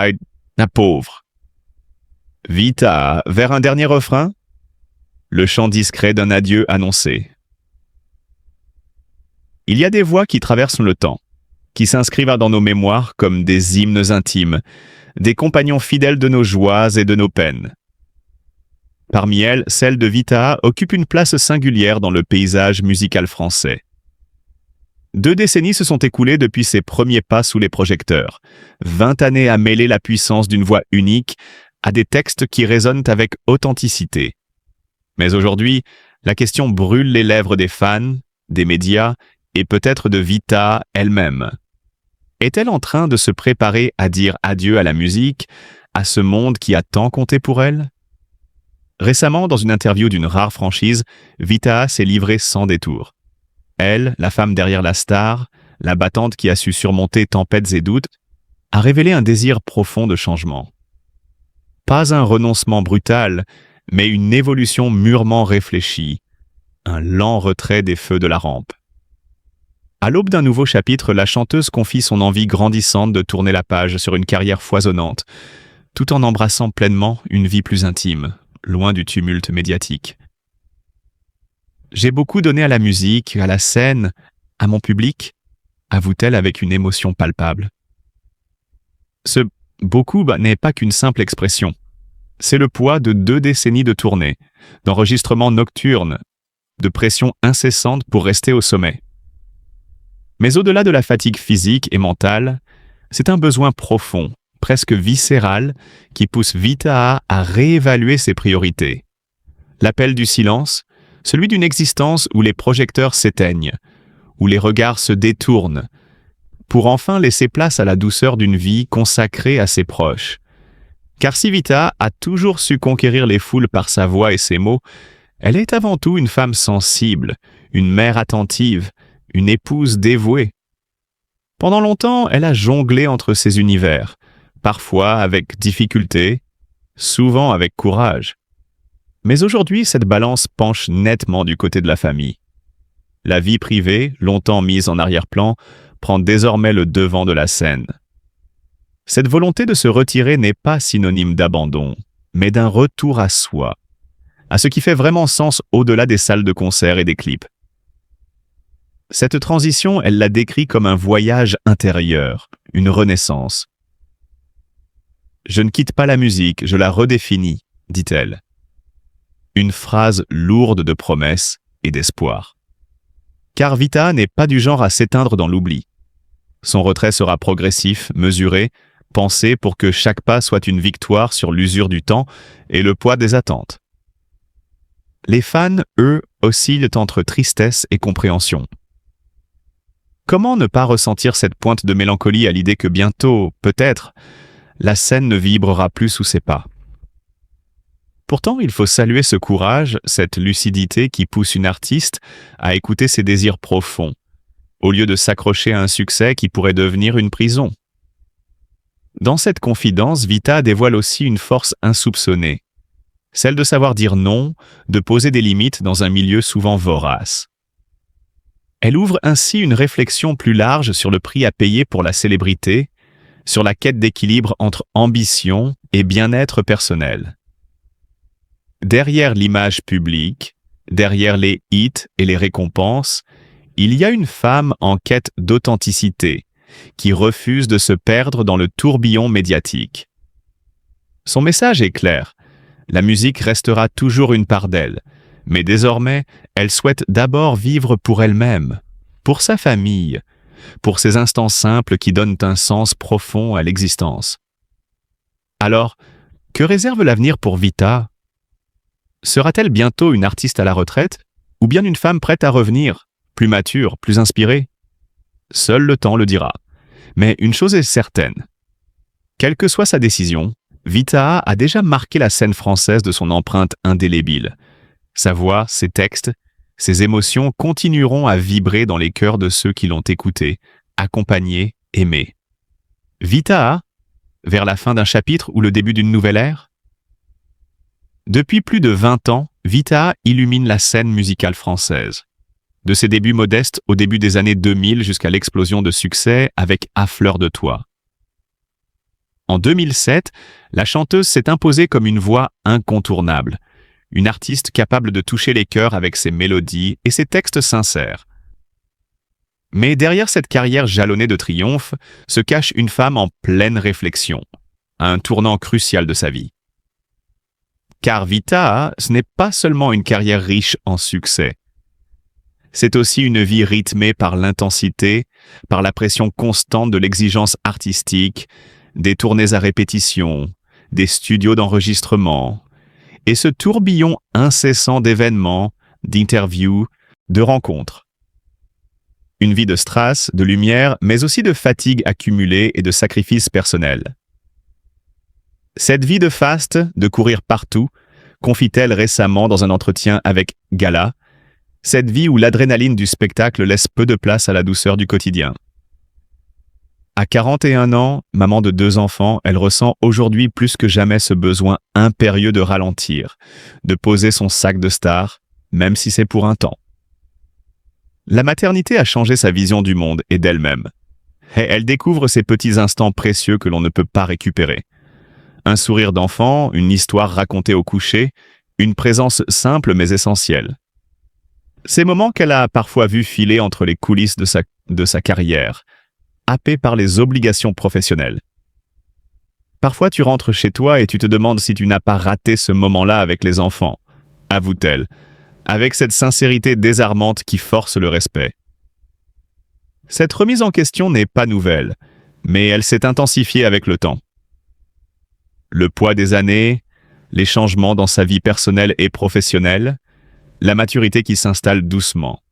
Aïe, la pauvre. Vita, vers un dernier refrain? Le chant discret d'un adieu annoncé. Il y a des voix qui traversent le temps, qui s'inscrivent dans nos mémoires comme des hymnes intimes, des compagnons fidèles de nos joies et de nos peines. Parmi elles, celle de Vita occupe une place singulière dans le paysage musical français. 2 décennies se sont écoulées depuis ses premiers pas sous les projecteurs. 20 années à mêler la puissance d'une voix unique à des textes qui résonnent avec authenticité. Mais aujourd'hui, la question brûle les lèvres des fans, des médias et peut-être de Vita elle-même. Est-elle en train de se préparer à dire adieu à la musique, à ce monde qui a tant compté pour elle? Récemment, dans une interview d'une rare franchise, Vita s'est livrée sans détour. Elle, la femme derrière la star, la battante qui a su surmonter tempêtes et doutes, a révélé un désir profond de changement. Pas un renoncement brutal, mais une évolution mûrement réfléchie, un lent retrait des feux de la rampe. À l'aube d'un nouveau chapitre, la chanteuse confie son envie grandissante de tourner la page sur une carrière foisonnante, tout en embrassant pleinement une vie plus intime, loin du tumulte médiatique. J'ai beaucoup donné à la musique, à la scène, à mon public, avoue-t-elle avec une émotion palpable. Ce « beaucoup » n'est pas qu'une simple expression. C'est le poids de 2 décennies de tournées, d'enregistrements nocturnes, de pression incessante pour rester au sommet. Mais au-delà de la fatigue physique et mentale, c'est un besoin profond, presque viscéral, qui pousse Vita à réévaluer ses priorités. L'appel du silence, celui d'une existence où les projecteurs s'éteignent, où les regards se détournent, pour enfin laisser place à la douceur d'une vie consacrée à ses proches. Car si Vita a toujours su conquérir les foules par sa voix et ses mots, elle est avant tout une femme sensible, une mère attentive, une épouse dévouée. Pendant longtemps, elle a jonglé entre ces univers, parfois avec difficulté, souvent avec courage. Mais aujourd'hui, cette balance penche nettement du côté de la famille. La vie privée, longtemps mise en arrière-plan, prend désormais le devant de la scène. Cette volonté de se retirer n'est pas synonyme d'abandon, mais d'un retour à soi, à ce qui fait vraiment sens au-delà des salles de concert et des clips. Cette transition, elle l'a décrit comme un voyage intérieur, une renaissance. « Je ne quitte pas la musique, je la redéfinis », dit-elle. Une phrase lourde de promesses et d'espoir. Car Vita n'est pas du genre à s'éteindre dans l'oubli. Son retrait sera progressif, mesuré, pensé pour que chaque pas soit une victoire sur l'usure du temps et le poids des attentes. Les fans, eux, oscillent entre tristesse et compréhension. Comment ne pas ressentir cette pointe de mélancolie à l'idée que bientôt, peut-être, la scène ne vibrera plus sous ses pas? Pourtant, il faut saluer ce courage, cette lucidité qui pousse une artiste à écouter ses désirs profonds, au lieu de s'accrocher à un succès qui pourrait devenir une prison. Dans cette confidence, Vita dévoile aussi une force insoupçonnée, celle de savoir dire non, de poser des limites dans un milieu souvent vorace. Elle ouvre ainsi une réflexion plus large sur le prix à payer pour la célébrité, sur la quête d'équilibre entre ambition et bien-être personnel. Derrière l'image publique, derrière les hits et les récompenses, il y a une femme en quête d'authenticité, qui refuse de se perdre dans le tourbillon médiatique. Son message est clair, la musique restera toujours une part d'elle, mais désormais, elle souhaite d'abord vivre pour elle-même, pour sa famille, pour ces instants simples qui donnent un sens profond à l'existence. Alors, que réserve l'avenir pour Vita? Sera-t-elle bientôt une artiste à la retraite, ou bien une femme prête à revenir, plus mature, plus inspirée? Seul le temps le dira. Mais une chose est certaine. Quelle que soit sa décision, Vita a déjà marqué la scène française de son empreinte indélébile. Sa voix, ses textes, ses émotions continueront à vibrer dans les cœurs de ceux qui l'ont écoutée, accompagnée, aimée. Vita, vers la fin d'un chapitre ou le début d'une nouvelle ère? Depuis plus de 20 ans, Vita illumine la scène musicale française. De ses débuts modestes au début des années 2000 jusqu'à l'explosion de succès avec À fleur de toi. En 2007, la chanteuse s'est imposée comme une voix incontournable, une artiste capable de toucher les cœurs avec ses mélodies et ses textes sincères. Mais derrière cette carrière jalonnée de triomphe se cache une femme en pleine réflexion, à un tournant crucial de sa vie. Car Vita, ce n'est pas seulement une carrière riche en succès. C'est aussi une vie rythmée par l'intensité, par la pression constante de l'exigence artistique, des tournées à répétition, des studios d'enregistrement, et ce tourbillon incessant d'événements, d'interviews, de rencontres. Une vie de strass, de lumière, mais aussi de fatigue accumulée et de sacrifices personnels. Cette vie de faste, de courir partout, confie-t-elle récemment dans un entretien avec Gala, cette vie où l'adrénaline du spectacle laisse peu de place à la douceur du quotidien. À 41 ans, maman de 2 enfants, elle ressent aujourd'hui plus que jamais ce besoin impérieux de ralentir, de poser son sac de star, même si c'est pour un temps. La maternité a changé sa vision du monde et d'elle-même. Et elle découvre ces petits instants précieux que l'on ne peut pas récupérer. Un sourire d'enfant, une histoire racontée au coucher, une présence simple mais essentielle. Ces moments qu'elle a parfois vus filer entre les coulisses de sa carrière, happée par les obligations professionnelles. Parfois tu rentres chez toi et tu te demandes si tu n'as pas raté ce moment-là avec les enfants, avoue-t-elle, avec cette sincérité désarmante qui force le respect. Cette remise en question n'est pas nouvelle, mais elle s'est intensifiée avec le temps. Le poids des années, les changements dans sa vie personnelle et professionnelle, la maturité qui s'installe doucement.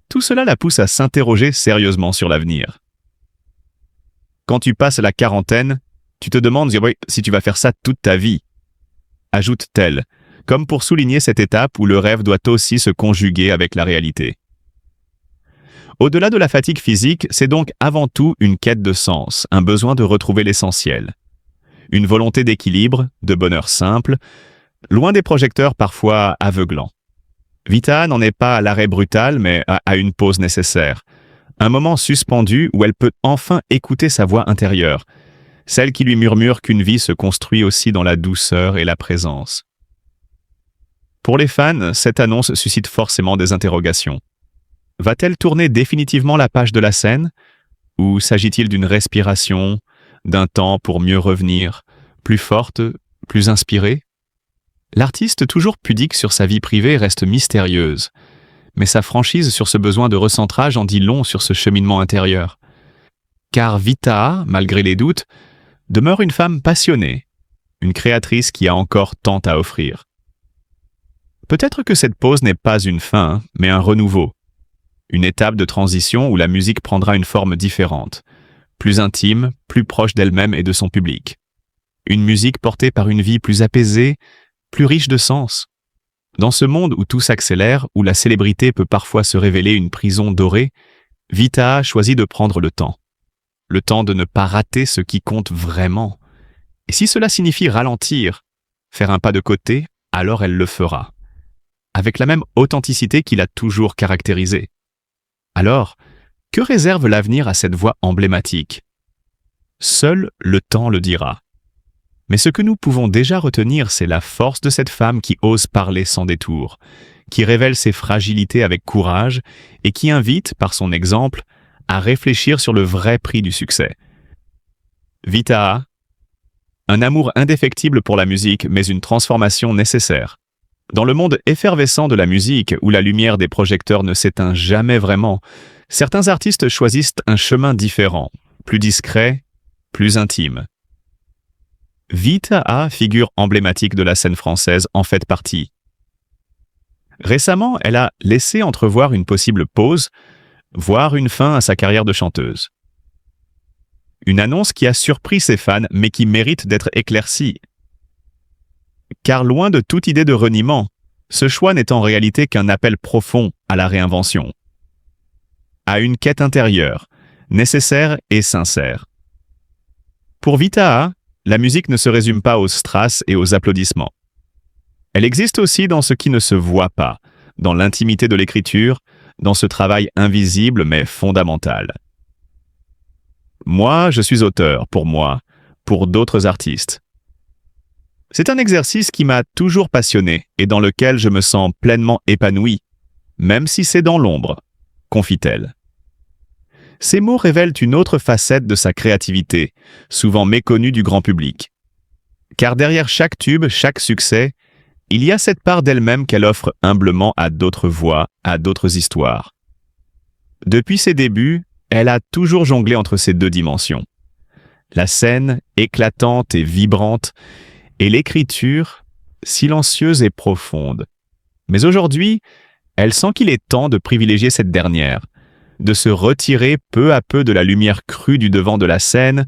Tout cela la pousse à s'interroger sérieusement sur l'avenir. Quand tu passes la quarantaine, tu te demandes si tu vas faire ça toute ta vie, ajoute-t-elle, comme pour souligner cette étape où le rêve doit aussi se conjuguer avec la réalité. Au-delà de la fatigue physique, c'est donc avant tout une quête de sens, un besoin de retrouver l'essentiel. Une volonté d'équilibre, de bonheur simple, loin des projecteurs parfois aveuglants. Vita n'en est pas à l'arrêt brutal, mais à une pause nécessaire. Un moment suspendu où elle peut enfin écouter sa voix intérieure, celle qui lui murmure qu'une vie se construit aussi dans la douceur et la présence. Pour les fans, cette annonce suscite forcément des interrogations. Va-t-elle tourner définitivement la page de la scène? Ou s'agit-il d'une respiration, d'un temps pour mieux revenir, plus forte, plus inspirée? L'artiste, toujours pudique sur sa vie privée, reste mystérieuse, mais sa franchise sur ce besoin de recentrage en dit long sur ce cheminement intérieur. Car Vita, malgré les doutes, demeure une femme passionnée, une créatrice qui a encore tant à offrir. Peut-être que cette pause n'est pas une fin, mais un renouveau, une étape de transition où la musique prendra une forme différente, plus intime, plus proche d'elle-même et de son public. Une musique portée par une vie plus apaisée, plus riche de sens. Dans ce monde où tout s'accélère, où la célébrité peut parfois se révéler une prison dorée, Vita a choisi de prendre le temps. Le temps de ne pas rater ce qui compte vraiment. Et si cela signifie ralentir, faire un pas de côté, alors elle le fera. Avec la même authenticité qui l'a toujours caractérisée. Alors, que réserve l'avenir à cette voix emblématique? Seul le temps le dira. Mais ce que nous pouvons déjà retenir, c'est la force de cette femme qui ose parler sans détour, qui révèle ses fragilités avec courage et qui invite, par son exemple, à réfléchir sur le vrai prix du succès. Vita, un amour indéfectible pour la musique, mais une transformation nécessaire. Dans le monde effervescent de la musique, où la lumière des projecteurs ne s'éteint jamais vraiment, certains artistes choisissent un chemin différent, plus discret, plus intime. Vita, figure emblématique de la scène française, en fait partie. Récemment, elle a laissé entrevoir une possible pause, voire une fin à sa carrière de chanteuse. Une annonce qui a surpris ses fans, mais qui mérite d'être éclaircie. Car loin de toute idée de reniement, ce choix n'est en réalité qu'un appel profond à la réinvention. À une quête intérieure, nécessaire et sincère. Pour Vita, la musique ne se résume pas aux strass et aux applaudissements. Elle existe aussi dans ce qui ne se voit pas, dans l'intimité de l'écriture, dans ce travail invisible mais fondamental. Moi, je suis auteur, pour moi, pour d'autres artistes. C'est un exercice qui m'a toujours passionné et dans lequel je me sens pleinement épanoui, même si c'est dans l'ombre, confie-t-elle. Ces mots révèlent une autre facette de sa créativité, souvent méconnue du grand public. Car derrière chaque tube, chaque succès, il y a cette part d'elle-même qu'elle offre humblement à d'autres voix, à d'autres histoires. Depuis ses débuts, elle a toujours jonglé entre ces deux dimensions. La scène, éclatante et vibrante, et l'écriture, silencieuse et profonde. Mais aujourd'hui, elle sent qu'il est temps de privilégier cette dernière, de se retirer peu à peu de la lumière crue du devant de la scène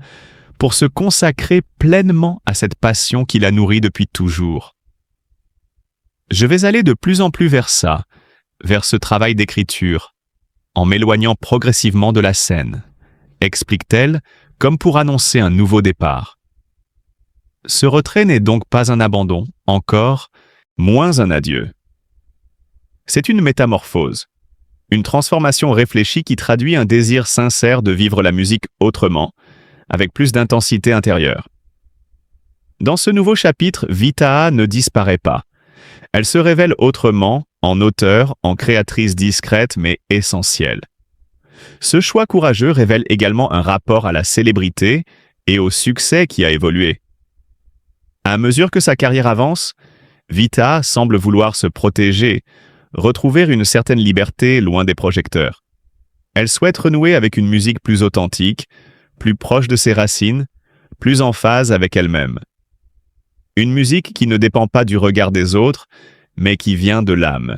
pour se consacrer pleinement à cette passion qui la nourrit depuis toujours. Je vais aller de plus en plus vers ça, vers ce travail d'écriture, en m'éloignant progressivement de la scène, explique-t-elle, comme pour annoncer un nouveau départ. Ce retrait n'est donc pas un abandon, encore, moins un adieu. C'est une métamorphose, une transformation réfléchie qui traduit un désir sincère de vivre la musique autrement, avec plus d'intensité intérieure. Dans ce nouveau chapitre, Vitaa ne disparaît pas. Elle se révèle autrement, en auteure, en créatrice discrète mais essentielle. Ce choix courageux révèle également un rapport à la célébrité et au succès qui a évolué. À mesure que sa carrière avance, Vitaa semble vouloir se protéger, retrouver une certaine liberté loin des projecteurs. Elle souhaite renouer avec une musique plus authentique, plus proche de ses racines, plus en phase avec elle-même. Une musique qui ne dépend pas du regard des autres, mais qui vient de l'âme,